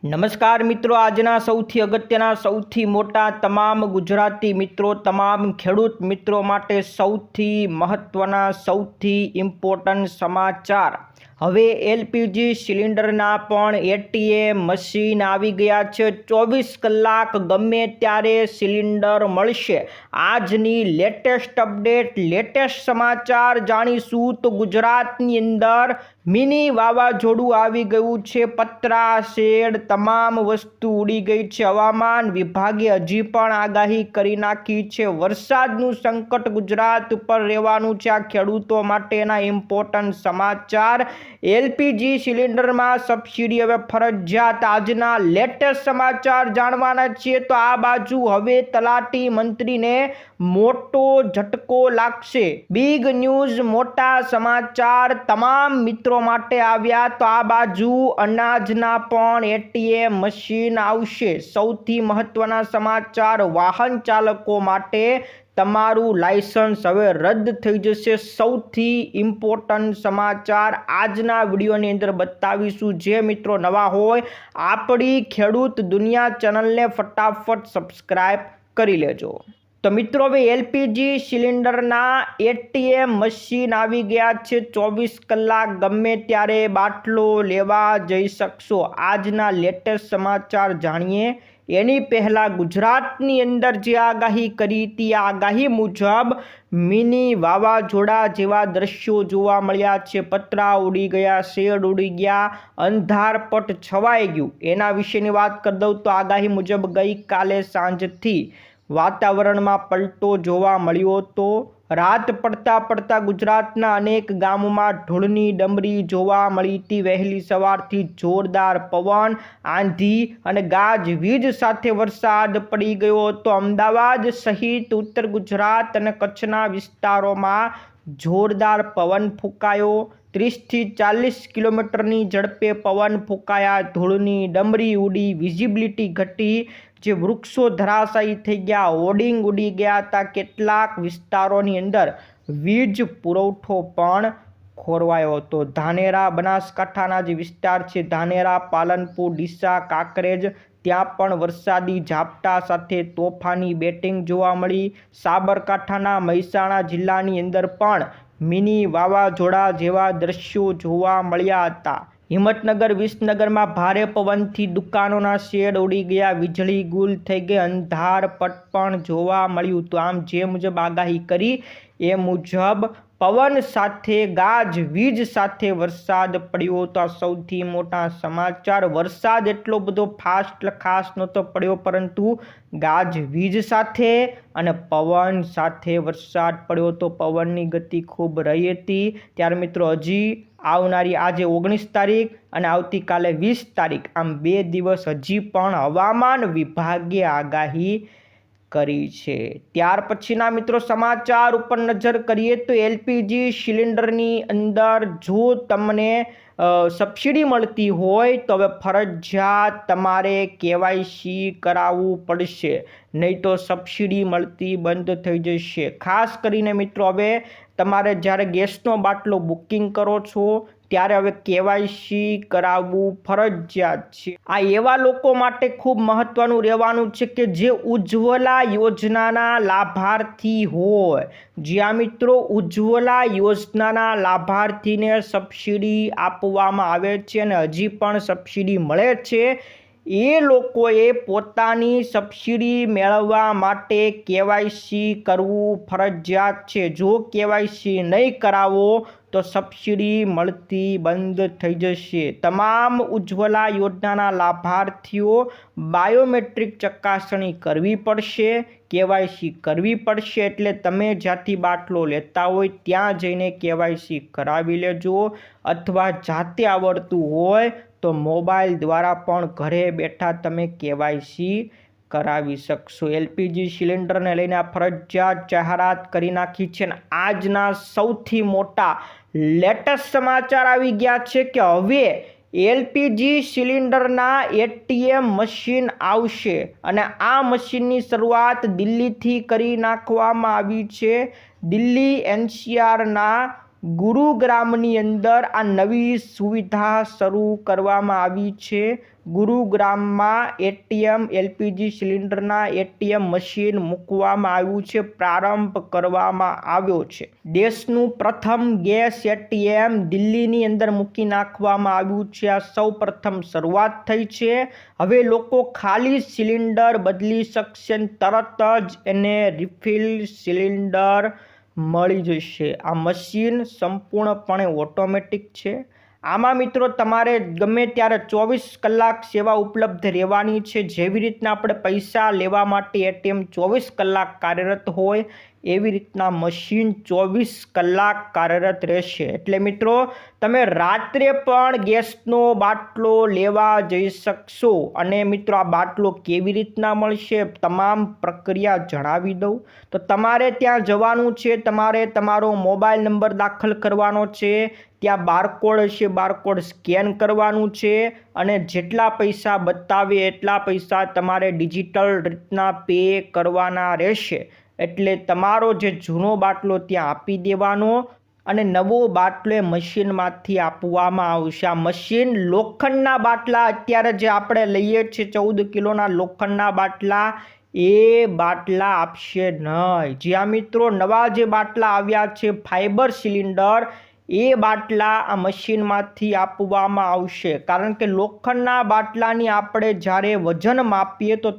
નમસ્કાર મિત્રો, આજના સૌથી અગત્યના સૌથી મોટા તમામ ગુજરાતી મિત્રો, તમામ ખેડૂત મિત્રો માટે સૌથી મહત્ત્વના સૌથી ઇમ્પોર્ટન્ટ સમાચાર. હવે એલપીજી સિલિન્ડરના પણ એટીએમ મશીન આવી ગયા છે. 24 કલાક ગમે ત્યારે સિલિન્ડર મળશે. આજની લેટેસ્ટ અપડેટ, લેટેસ્ટ સમાચાર જાણીશું. તો ગુજરાતની અંદર મિની વાવાઝોડું આવી ગયું છે. પતરા, શેડ, તમામ વસ્તુ ઉડી ગઈ છે. હવામાન વિભાગે હજી પણ આગાહી કરી નાખી છે. વરસાદનું સંકટ ગુજરાત ઉપર રહેવાનું છે. આ ખેડૂતો માટેના ઇમ્પોર્ટન્ટ સમાચાર. એલપીજી સિલિન્ડરમાં સબસિડી હવે ફરજિયાત. આજના લેટેસ્ટ સમાચાર જાણવાના છીએ. તો આ બાજુ હવે તલાટી મંત્રીને મોટો ઝટકો લાગશે. બિગ ન્યૂઝ, મોટા સમાચાર તમામ મિત્રો માટે આવ્યા. તો આ બાજુ અનાજના પણ એટીએમ મશીન આવશે. સૌથી મહત્વના સમાચાર, વાહન ચાલકો માટે તમારું લાયસન્સ હવે રદ થઈ જશે. સૌથી ઇમ્પોર્ટન્ટ સમાચાર આજના વિડીયોની અંદર બતાવીશું. જે મિત્રો નવા હોય આપણી ખેડૂત દુનિયા ચેનલને ફટાફટ સબસ્ક્રાઇબ કરી લેજો. તો મિત્રો, હવે એલપીજી સિલિન્ડરના એટીએમ મશીન આવી ગયા છે. 24 કલાક ગમે ત્યારે બાટલો લેવા જઈ શકશો. આજના લેટેસ્ટ સમાચાર જાણીએ એની પહેલાં ગુજરાતની અંદર જે આગાહી કરી હતી, આ આગાહી મુજબ મિની વાવાઝોડા જેવા દ્રશ્યો જોવા મળ્યા છે. પતરા ઉડી ગયા, શેડ ઉડી ગયા, અંધારપટ છવાઈ ગયું. એના વિશેની વાત કરી દઉં તો આગાહી મુજબ ગઈકાલે સાંજથી વાતાવરણમાં પલટો જોવા મળ્યો હતો. રાત પડતા ગુજરાતના અનેક ગામોમાં ધૂળની ડમરી જોવા મળી હતી. વહેલી સવારથી જોરદાર પવન, આંધી અને ગાજવીજ સાથે વરસાદ પડી ગયો હતો. અમદાવાદ સહિત ઉત્તર ગુજરાત અને કચ્છના વિસ્તારોમાં જોરદાર પવન ફૂંકાયો. 30 થી 40 કિલોમીટરની ઝડપે પવન ફૂંકાયા. ધૂળની ડમરી ઉડી, વિઝિબિલિટી ઘટી, જે વૃક્ષો ધરાશાયી થઈ ગયા, હોર્ડિંગ ઉડી ગયા હતા. કેટલાક વિસ્તારોની અંદર વીજ પુરવઠો પણ ખોરવાયો હતો. ધાનેરા, બનાસકાંઠાના જે વિસ્તાર છે, ધાનેરા, પાલનપુર, ડીસા, કાંકરેજ, ત્યાં પણ વરસાદી ઝાપટા સાથે તોફાની બેટિંગ જોવા મળી. સાબરકાંઠાના મહેસાણા જિલ્લાની અંદર પણ મિની વાવાઝોડા જેવા દ્રશ્યો જોવા મળ્યા હતા. હિંમતનગર, વિસનગરમાં ભારે પવનથી દુકાનોના શેડ ઉડી ગયા, વીજળી ગુલ થઈ ગઈ, અંધારપટ પણ જોવા મળ્યું. તો આમ જે મુજબ આગાહી કરી એ મુજબ પવન સાથે ગાજવીજ સાથે વરસાદ પડ્યો. તો આ સૌથી મોટા સમાચાર. વરસાદ એટલો બધો ફાસ્ટ ખાસ નહોતો પડ્યો, પરંતુ ગાજવીજ સાથે અને પવન સાથે વરસાદ પડ્યો. તો પવનની ગતિ ખૂબ રહી હતી. ત્યારે મિત્રો, હજી આવનારી આજે 19 તારીખ અને આવતીકાલે 20 તારીખ, આમ 2 દિવસ હજી પણ હવામાન વિભાગે આગાહી કરી છે. ત્યાર પછીના મિત્રો સમાચાર ઉપર નજર કરીએ તો એલપીજી સિલિન્ડરની અંદર જો તમને સબસિડી મળતી હોય તો હવે ફરજિયાત તમારે કેવાયસી કરાવવું પડશે, નહીં તો સબસિડી મળતી બંધ થઈ જશે. ખાસ કરીને મિત્રો, હવે તમારે જ્યારે ગેસનો બાટલો બુકિંગ કરો છો ત્યારે હવે કેવાયસી કરાવવું ફરજિયાત છે. આ એવા લોકો માટે ખૂબ મહત્વનું રહેવાનું છે કે જે ઉજ્જવલા યોજનાના લાભાર્થી હોય. જ્યાં મિત્રો ઉજ્જવલા યોજનાના લાભાર્થીને સબસિડી આપવામાં આવે છે અને હજી પણ સબસિડી મળે છે, એ લોકોએ પોતાની સબસિડી મેળવવા માટે કેવાયસી કરવું ફરજિયાત છે. જો કેવાયસી નહીં કરાવો તો સબસિડી મળતી બંધ થઈ જશે. તમામ ઉજ્જવલા યોજનાના લાભાર્થીઓ બાયોમેટ્રિક ચકાસણી કરવી પડશે, કેવાયસી કરવી પડશે. એટલે તમે જ્યાંથી બાટલો લેતા હોય ત્યાં જઈને કેવાયસી કરાવી લેજો, અથવા જાતે આવડતું હોય તો મોબાઈલ દ્વારા પણ ઘરે બેઠા તમે કેવાયસી કરાવી શકશો. એલપીજી સિલિન્ડરને લઈને આ ફરજિયાત જાહેરાત કરી નાખી છે. અને આજના સૌથી મોટા લેટેસ્ટ સમાચાર આવી ગયા છે કે હવે એલપીજી સિલિન્ડરના એટીએમ મશીન આવશે અને આ મશીનની શરૂઆત દિલ્હીથી કરી નાખવામાં આવી છે. દિલ્હી એનસીઆરના ગુરુગ્રામની અંદર આ નવી સુવિધા શરૂ કરવામાં આવી છે. ગુરુગ્રામમાં એટીએમ એલપીજી સિલિન્ડરના એટીએમ મશીન મૂકવામાં આવ્યું છે, પ્રારંભ કરવામાં આવ્યો છે. દેશનું પ્રથમ ગેસ એટીએમ દિલ્હીની અંદર મૂકી નાખવામાં આવ્યું છે. આ સૌ પ્રથમ શરૂઆત થઈ છે. હવે લોકો ખાલી સિલિન્ડર બદલી શકશે, તરત જ એને રિફિલ સિલિન્ડર મળી જશે. આ મશીન સંપૂર્ણપણે ઓટોમેટિક છે. આમાં મિત્રો તમારે ગમે ત્યારે 24 કલાક સેવા ઉપલબ્ધ રહેવાની છે. જેવી રીતના આપણે પૈસા લેવા માટે એટીએમ 24 કલાક કાર્યરત હોય, એવી રીતના મશીન 24 કલાક કાર્યરત રહેશે. એટલે મિત્રો તમે રાત્રે પણ ગેસનો બાટલો લેવા જઈ શકશો. અને મિત્રો આ બાટલો કેવી રીતના મળશે, તમામ પ્રક્રિયા જણાવી દઉં. તો તમારે ત્યાં જવાનું છે, તમારે તમારો મોબાઈલ નંબર દાખલ કરવાનો છે, ત્યાં બારકોડ હશે, બારકોડ સ્કેન કરવાનું છે, અને જેટલા પૈસા બતાવે એટલા પૈસા તમારે ડિજિટલ રીતના પે કરવાના રહેશે. એટલે તમારો જે જૂનો બાટલો ત્યાં આપી દેવાનો અને નવો બાટલો એ મશીનમાંથી આપવામાં આવશે. આ મશીન લોખંડના બાટલા અત્યારે જે આપણે લઈએ છીએ 14 કિલોના લોખંડના બાટલા, એ બાટલા આપશે નહીં. જ્યાં મિત્રો નવા જે બાટલા આવ્યા છે ફાઇબર સિલિન્ડર, એ બાટલા આ મશીનમાંથી આપવામાં આવશે. કારણ કે લોખંડના બાટલાની આપણે જ્યારે વજન માપીએ તો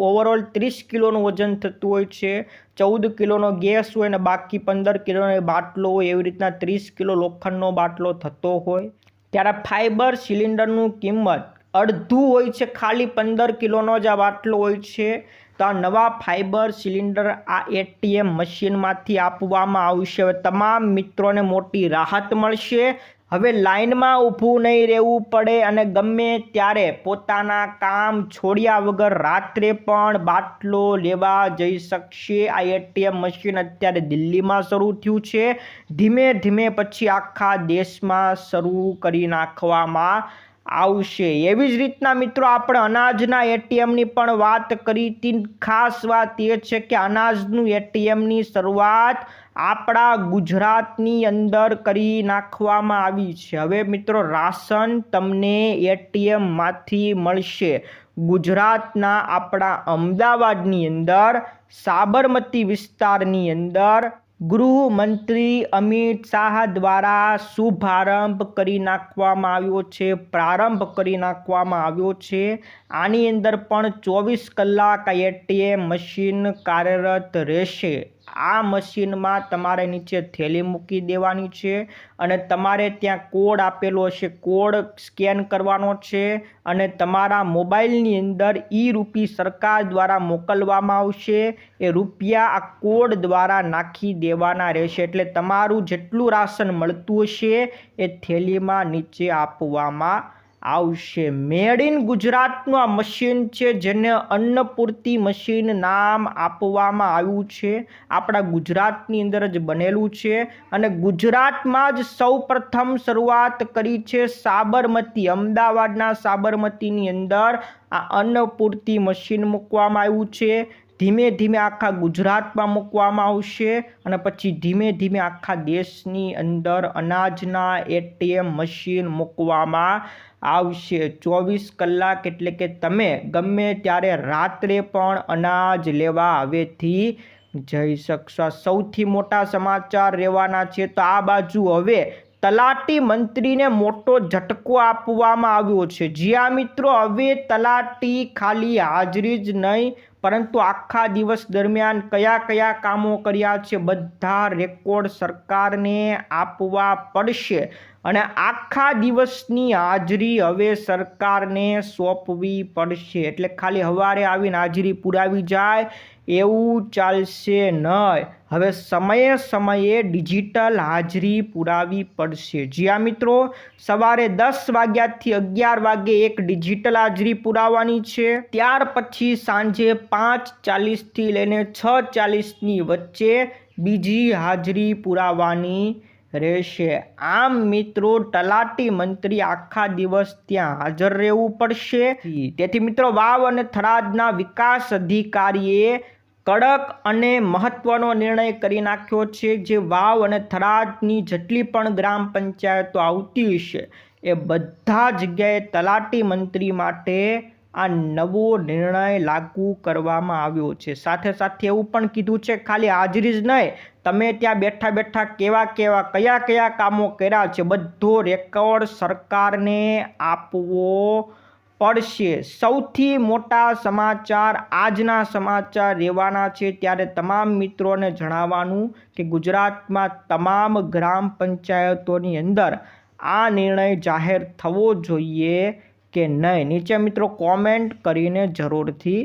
ઓવરઓલ 30 કિલોનું વજન થતું હોય છે. 14 કિલોનો ગેસ હોય અને બાકી 15 કિલોનો બાટલો હોય, એવી રીતના 30 કિલો લોખંડનો બાટલો થતો હોય. ત્યારે ફાઇબર સિલિન્ડરનું કિંમત અડધું હોય છે, ખાલી 15 કિલોનો જ આ બાટલો હોય છે. તો આ નવા ફાઇબર સિલિન્ડર આ એટીએમ મશીનમાંથી આપવામાં આવશે. હવે તમામ મિત્રોને મોટી રાહત મળશે. હવે લાઇનમાં ઊભું નહીં રહેવું પડે અને ગમે ત્યારે પોતાના કામ છોડ્યા વગર રાત્રે પણ બાટલો લેવા જઈ શકશે. આ એટીએમ મશીન અત્યારે દિલ્હીમાં શરૂ થયું છે. ધીમે ધીમે પછી આખા દેશમાં શરૂ કરી નાખવામાં આવશે. એવી જ રીતના મિત્રો આપણે અનાજના એટીએમની પણ વાત કરી હતી. ખાસ વાત એ છે કે અનાજનું એટીએમની શરૂઆત આપણા ગુજરાતની અંદર કરી નાખવામાં આવી છે. હવે મિત્રો રાશન તમને એટીએમમાંથી મળશે. ગુજરાતના આપણા અમદાવાદની અંદર સાબરમતી વિસ્તારની અંદર ગૃહમંત્રી અમિત શાહ દ્વારા શુભારંભ કરી નાખવામાં આવ્યો છે, પ્રારંભ કરી નાખવામાં આવ્યો છે. આની અંદર પણ 24 કલાક આ એટીએમ મશીન કાર્યરત રહેશે. આ મશીનમાં તમારે નીચે થેલી મૂકી દેવાની છે અને તમારે ત્યાં કોડ આપેલો હશે, કોડ સ્કેન કરવાનો છે અને તમારા મોબાઈલની અંદર રૂપી સરકાર દ્વારા મોકલવામાં આવશે. એ રૂપિયા આ કોડ દ્વારા નાખી દેવાના રહેશે. એટલે તમારું જેટલું રાશન મળતું હશે એ થેલીમાં નીચે આપવામાં આવશે. મેડ ઇન ગુજરાતનું આ મશીન છે, જેને અન્નપૂર્તિ મશીન નામ આપવામાં આવ્યું છે. આપણા ગુજરાતની અંદર જ બનેલું છે અને ગુજરાતમાં જ સૌ પ્રથમ શરૂઆત કરી છે. સાબરમતી, અમદાવાદના સાબરમતીની અંદર આ અન્નપૂર્તિ મશીન મૂકવામાં આવ્યું છે. ધીમે ધીમે આખા ગુજરાતમાં મૂકવામાં આવશે અને પછી ધીમે ધીમે આખા દેશની અંદર અનાજના એટીએમ મશીન મૂકવામાં આવશે. 24 કલાક એટલે કે તમે ગમે ત્યારે રાત્રે પણ અનાજ લેવા હવેથી જઈ શકશો. સૌથી મોટા સમાચાર રહેવાના છે. તો આ બાજુ હવે તલાટી મંત્રીને મોટો ઝટકો આપવામાં આવ્યો છે. જ્યાં મિત્રો હવે તલાટી ખાલી હાજરી જ નહીં પરંતુ આખા દિવસ દરમિયાન કયા કયા કામો કર્યા છે બધા રેકોર્ડ સરકારને આપવા પડશે અને આખા દિવસની હાજરી હવે સરકારને સોંપવી પડશે. એટલે ખાલી સવારે આવીને હાજરી પુરાવી જાય એવું ચાલશે નહીં. હવે સમયે સમયે ડિજિટલ હાજરી પુરાવી પડશે. જ્યાં મિત્રો સવારે 10 વાગ્યાથી 11 વાગે એક ડિજિટલ હાજરી પુરાવવાની છે. ત્યાર પછી સાંજે 5:40થી લઈને 6:40ની વચ્ચે બીજી હાજરી પુરાવવાની રહેશે. આમ મિત્રો તલાટી મંત્રી આખા દિવસ ત્યાં હાજર રહેવું પડશે. તેથી મિત્રો વાવ અને થરાદના વિકાસ અધિકારીએ કડક અને મહત્વનો નિર્ણય કરી નાખ્યો છે। જે વાવ અને થરાદની જેટલી પણ ગ્રામ પંચાયતો આવતી હશે એ બધા જગ્યાએ તલાટી મંત્રી માટે આ નવો નિર્ણય લાગુ કરવામાં આવ્યો છે। સાથે સાથે એવું પણ કીધું છે ખાલી હાજરી જ નહીં, તમે ત્યાં બેઠા બેઠા કયા કયા કામો કર્યા છે બધો રેકોર્ડ સરકારને આપવો પડશે। સૌથી મોટા સમાચાર આજના સમાચાર રહેવાના છે, ત્યારે તમામ મિત્રોને જણાવવાનું કે ગુજરાતમાં તમામ ગ્રામ પંચાયતોની અંદર આ નિર્ણય જાહેર થવો જોઈએ કે નહીં, નીચે મિત્રો કોમેન્ટ કરીને જરૂરથી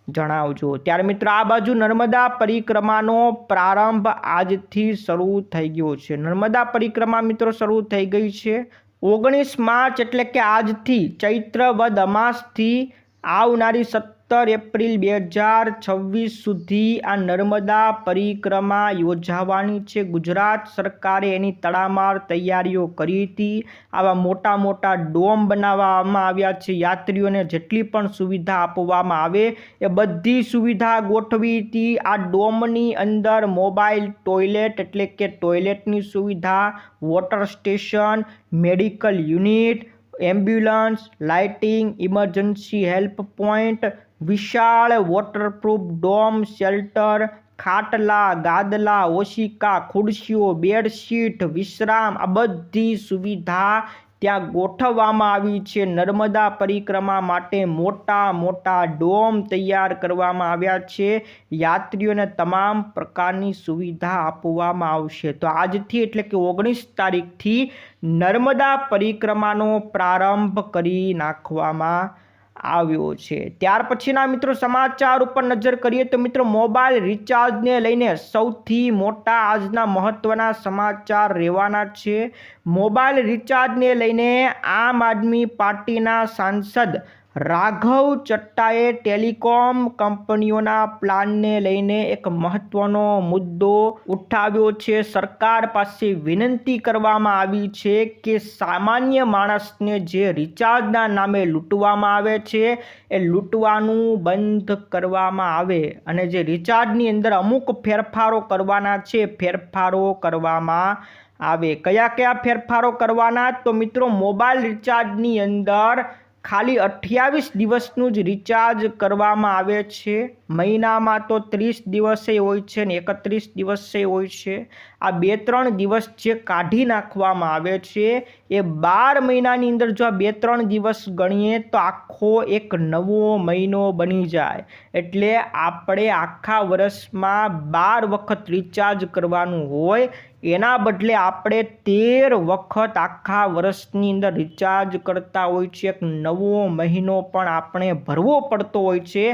જણાવજો। ત્યારે મિત્રો આ બાજુ નર્મદા પરિક્રમાનો પ્રારંભ આજથી શરૂ થઈ ગયો છે। નર્મદા પરિક્રમા મિત્રો શરૂ થઈ ગઈ છે 19 માર્ચ એટલે કે આજથી ચૈત્ર વદ અમાસથી આવનારી 17 એપ્રિલ 2026 સુધી આ નર્મદા પરિક્રમા યોજાવાની છે। ગુજરાત સરકારે એની તડામાર તૈયારીઓ કરી હતી। આવા મોટા મોટા ડોમ બનાવવામાં આવ્યા છે। યાત્રીઓને જેટલી પણ સુવિધા આપવામાં આવે એ બધી સુવિધા ગોઠવી હતી। આ ડોમની અંદર મોબાઈલ ટોયલેટ એટલે કે ટોયલેટની સુવિધા, water station, medical unit, ambulance, lighting, emergency help point, વિશાળ વોટરપ્રૂફ ડોમ શેલ્ટર, ખાટલા, ગાદલા, ઓશિકા, ખુરશીઓ, બેડશીટ, વિશ્રામ, આ બધી સુવિધા ત્યાં ગોઠવવામાં આવી છે। નર્મદા પરિક્રમા માટે મોટા મોટા ડોમ તૈયાર કરવામાં આવ્યા છે। યાત્રીઓને તમામ પ્રકારની સુવિધા આપવામાં આવશે। તો આજથી એટલે કે 19 તારીખથી નર્મદા પરિક્રમાનો પ્રારંભ કરી નાખવામાં આવ્યો છે। ત્યાર પછીના મિત્રો સમાચાર ઉપર નજર કરીએ તો મિત્રો મોબાઈલ રિચાર્જને લઈને સૌથી મોટા આજના મહત્વના સમાચાર રહેવાના છે। મોબાઈલ રિચાર્જને લઈને આમ આદમી પાર્ટીના સાંસદ રાઘવ ચટ્ટાએ ટેલિકોમ કંપનીઓના પ્લાનને લઈને એક મહત્વનો મુદ્દો ઉઠાવ્યો છે। સરકાર પાસે વિનંતી કરવામાં આવી છે કે સામાન્ય માણસને જે રિચાર્જના નામે લૂંટવામાં આવે છે એ લૂંટવાનું બંધ કરવામાં આવે અને જે રિચાર્જની અંદર અમુક ફેરફારો કરવાના છે ફેરફારો કરવામાં આવે। કયા ફેરફારો કરવાના? તો મિત્રો મોબાઈલ રિચાર્જની અંદર ખાલી 28 દિવસનું જ રિચાર્જ કરવામાં આવે છે। મહિનામાં તો 30 દિવસે હોય છે ને 31 દિવસે હોય છે। આ 2-3 દિવસ જે કાઢી નાખવામાં આવે છે એ 12 મહિનાની અંદર જો આ 2-3 દિવસ ગણીએ તો આખો એક નવો મહિનો બની જાય। એટલે આપણે આખા વર્ષમાં 12 વખત રિચાર્જ કરવાનું હોય એના બદલે આપણે 13 વખત આખા વર્ષની અંદર રિચાર્જ કરતા હોય છે। એક નવો મહિનો પણ આપણે ભરવો પડતો હોય છે।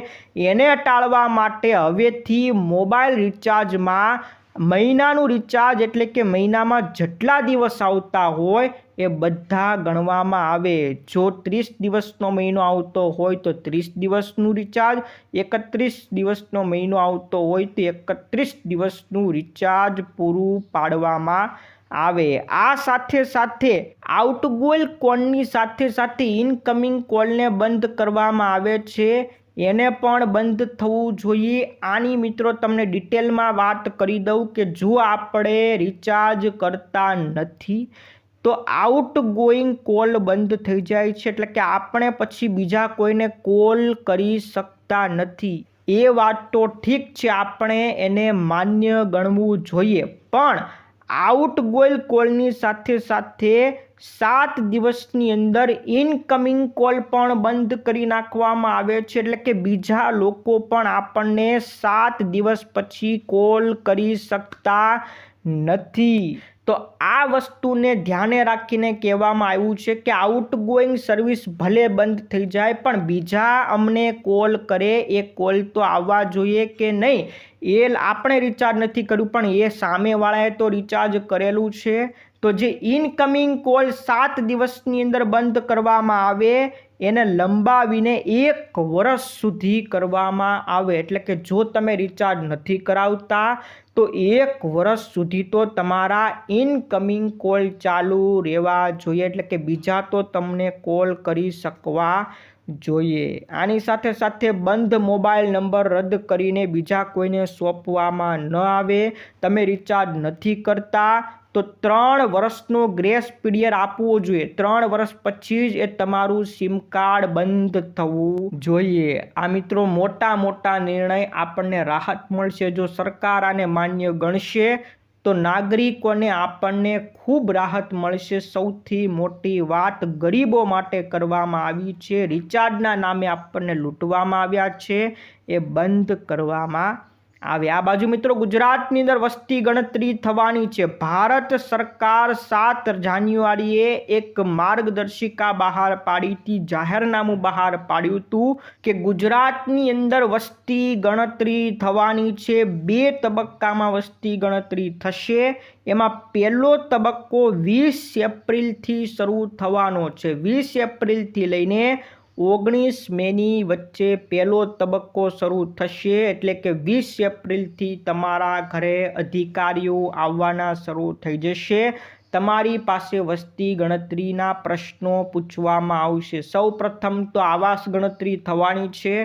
એને ટાળવા માટે હવેથી મોબાઈલ રિચાર્જમાં મહિનાનું રિચાર્જ એટલે કે મહિનામાં જેટલા દિવસ આવતા હોય એ બધા ગણવામાં આવે। જો 30 દિવસનો મહિનો આવતો હોય તો 30 દિવસનું રિચાર્જ, 31 દિવસનો મહિનો આવતો હોય તો 31 દિવસનું રિચાર્જ પૂરું પાડવામાં આવે। આ સાથે સાથે આઉટગોઈંગ કોલની સાથે સાથે ઇનકમિંગ કોલને બંધ કરવામાં આવે છે। એને પણ બંધ થવું જોઈએ। આની મિત્રો તમને ડિટેલમાં વાત કરી દઉં કે જો આપણે રિચાર્જ કરતા નથી તો આઉટગોઈંગ કોલ બંધ થઈ જાય છે, એટલે કે આપણે પછી બીજા કોઈને કોલ કરી શકતા નથી। એ વાત તો ઠીક છે, આપણે એને માન્ય ગણવું જોઈએ, પણ આઉટગોઈંગ કોલની સાથે સાથે 7 દિવસની અંદર ઇનકમિંગ કોલ પણ બંધ કરી નાખવામાં આવે છે। એટલે કે બીજા લોકો પણ આપણને 7 દિવસ પછી કોલ કરી શકતા નથી। તો આ વસ્તુને ધ્યાને રાખીને કહેવામાં આવ્યું છે કે આઉટગોઈંગ સર્વિસ ભલે બંધ થઈ જાય પણ બીજા અમને કોલ કરે એ કોલ તો આવવા જોઈએ કે નહીં। એ આપણે રિચાર્જ નથી કર્યું પણ એ સામેવાળાએ તો રિચાર્જ કરેલું છે, તો જે ઇનકમિંગ કોલ 7 દિવસની અંદર બંધ કરવામાં આવે એને લંબાવીને 1 વર્ષ સુધી કરવામાં આવે। એટલે કે જો તમે રિચાર્જ નથી કરાવતા તો 1 વર્ષ સુધી તો તમારા ઇનકમિંગ કોલ ચાલુ રહેવા જોઈએ, એટલે કે બીજા તો તમને કોલ કરી શકવા જોઈએ। આની સાથે સાથે બંધ મોબાઈલ નંબર રદ કરીને બીજા કોઈને સોંપવામાં ન આવે. તમે રિચાર્જ નથી કરતા તો 3 વર્ષનો ગ્રેસ પીરિયડ આપવો જોઈએ. 3 વર્ષ પછી જ એ તમારું સિમ કાર્ડ બંધ થવું જોઈએ. આ મિત્રો મોટા નિર્ણય આપણને રાહત મળશે. જો સરકાર આને માન્ય ગણશે તો નાગરિકોને આપણને ખૂબ રાહત મળશે. સૌથી મોટી વાત ગરીબો માટે કરવામાં આવી છે. રિચાર્જના નામે આપણને લૂંટવામાં આવ્યા છે, એ બંધ કરવામાં આવે. આ બાજુ મિત્રો ગુજરાતની અંદર વસ્તી ગણતરી થવાની છે. ભારત સરકાર 7 જાન્યુઆરીએ એક માર્ગદર્શિકા બહાર પાડી હતી, જાહેરનામું બહાર પાડ્યું હતું કે ગુજરાતની અંદર વસ્તી ગણતરી થવાની છે. 2 તબક્કામાં વસ્તી ગણતરી થશે. એમાં પહેલો તબક્કો 20 એપ્રિલથી શરૂ થવાનો છે. 20 એપ્રિલથી લઈને 19 મેની વચ્ચે પહેલો તબક્કો શરૂ થશે. એટલે કે 20 એપ્રિલથી તમારા ઘરે અધિકારીઓ આવવાના શરૂ થઈ જશે. તમારી પાસે વસ્તી ગણતરીના પ્રશ્નો પૂછવામાં આવશે. સૌ પ્રથમ તો આવાસ ગણતરી થવાની છે,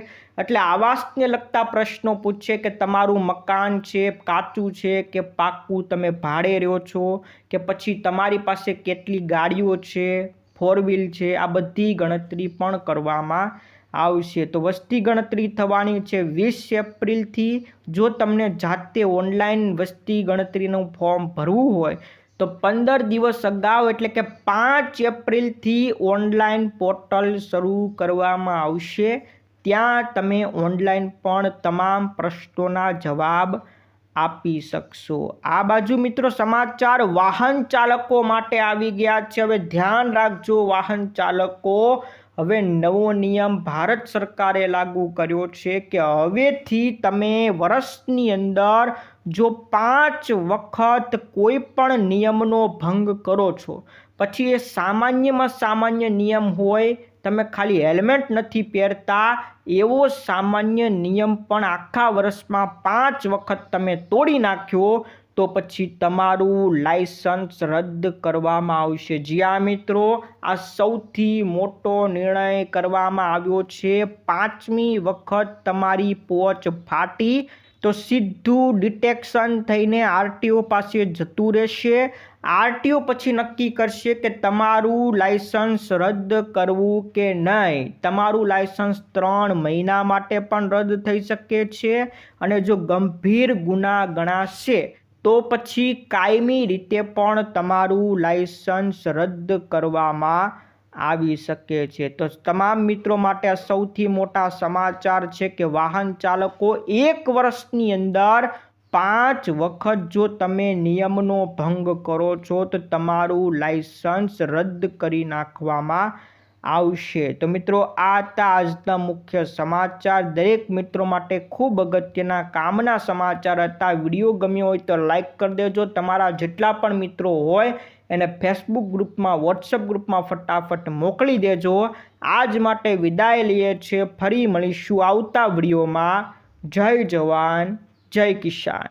એટલે આવાસને લગતા પ્રશ્નો પૂછશે કે તમારું મકાન છે કાચું છે કે પાક્કું, તમે ભાડે રહ્યો છો કે પછી તમારી પાસે કેટલી ગાડીઓ છે, 4 વ્હીલ છે. આ બધી ગણતરી પણ કરવામાં આવશે. તો વસ્તી ગણતરી થવાની છે 20 એપ્રિલથી. જો તમને જાતે ઓનલાઈન વસ્તી ગણતરીનું ફોર્મ ભરવું હોય તો 15 દિવસ અગાઉ એટલે કે 5 એપ્રિલથી ઓનલાઈન પોર્ટલ શરૂ કરવામાં આવશે. ત્યાં તમે ઓનલાઈન પણ તમામ પ્રશ્નોના જવાબ આપી શકશો. આ બાજુ મિત્રો સમાચાર વાહન ચાલકો માટે આવી ગયા છે. હવે ધ્યાન રાખજો વાહન ચાલકો, હવે નવો નિયમ ભારત સરકારે લાગુ કર્યો છે કે હવેથી તમે વર્ષની અંદર જો 5 વખત કોઈ પણ નિયમનો ભંગ કરો છો, પછી એ સામાન્યમાં સામાન્ય નિયમ હોય, તમે ખાલી હેલ્મેટ નથી પહેરતા એવો સામાન્ય નિયમ પણ આખા વર્ષમાં 5 વખત તમે તોડી નાખ્યો તો પછી તમારું લાયસન્સ રદ કરવામાં આવશે. જ્યાં મિત્રો આ સૌથી મોટો નિર્ણય કરવામાં આવ્યો છે. 5મી વખત તમારી પોચ ફાટી તો સીધું ડિટેક્શન થઈને આરટીઓ પાસે જતું રહેશે. આરટીઓ પછી નક્કી કરશે કે તમારું લાયસન્સ રદ કરવું કે નહીં. તમારું લાયસન્સ 3 મહિના માટે પણ રદ થઈ શકે છે અને જો ગંભીર ગુના ગણાશે તો પછી કાયમી રીતે પણ તમારું લાયસન્સ રદ કરવામાં આવી શકે છે. તો તમામ મિત્રો માટે આ સૌથી મોટા સમાચાર છે કે વાહન ચાલકો 1 વર્ષની અંદર 5 વખત જો તમે નિયમનો ભંગ કરો છો તો તમારું લાયસન્સ રદ કરી નાખવામાં આવશે. તો મિત્રો આ હતા આજના મુખ્ય સમાચાર. દરેક મિત્રો માટે ખૂબ અગત્યના કામના સમાચાર હતા. વિડીયો ગમ્યો હોય તો લાઈક કરી દેજો. તમારા જેટલા પણ મિત્રો હોય એને ફેસબુક ગ્રુપમાં, વોટ્સઅપ ગ્રુપમાં ફટાફટ મોકલી દેજો. આજ માટે વિદાય લઈએ છીએ. ફરી મળીશું આવતા વિડીયોમાં. જય જવાન, જય કિસાન.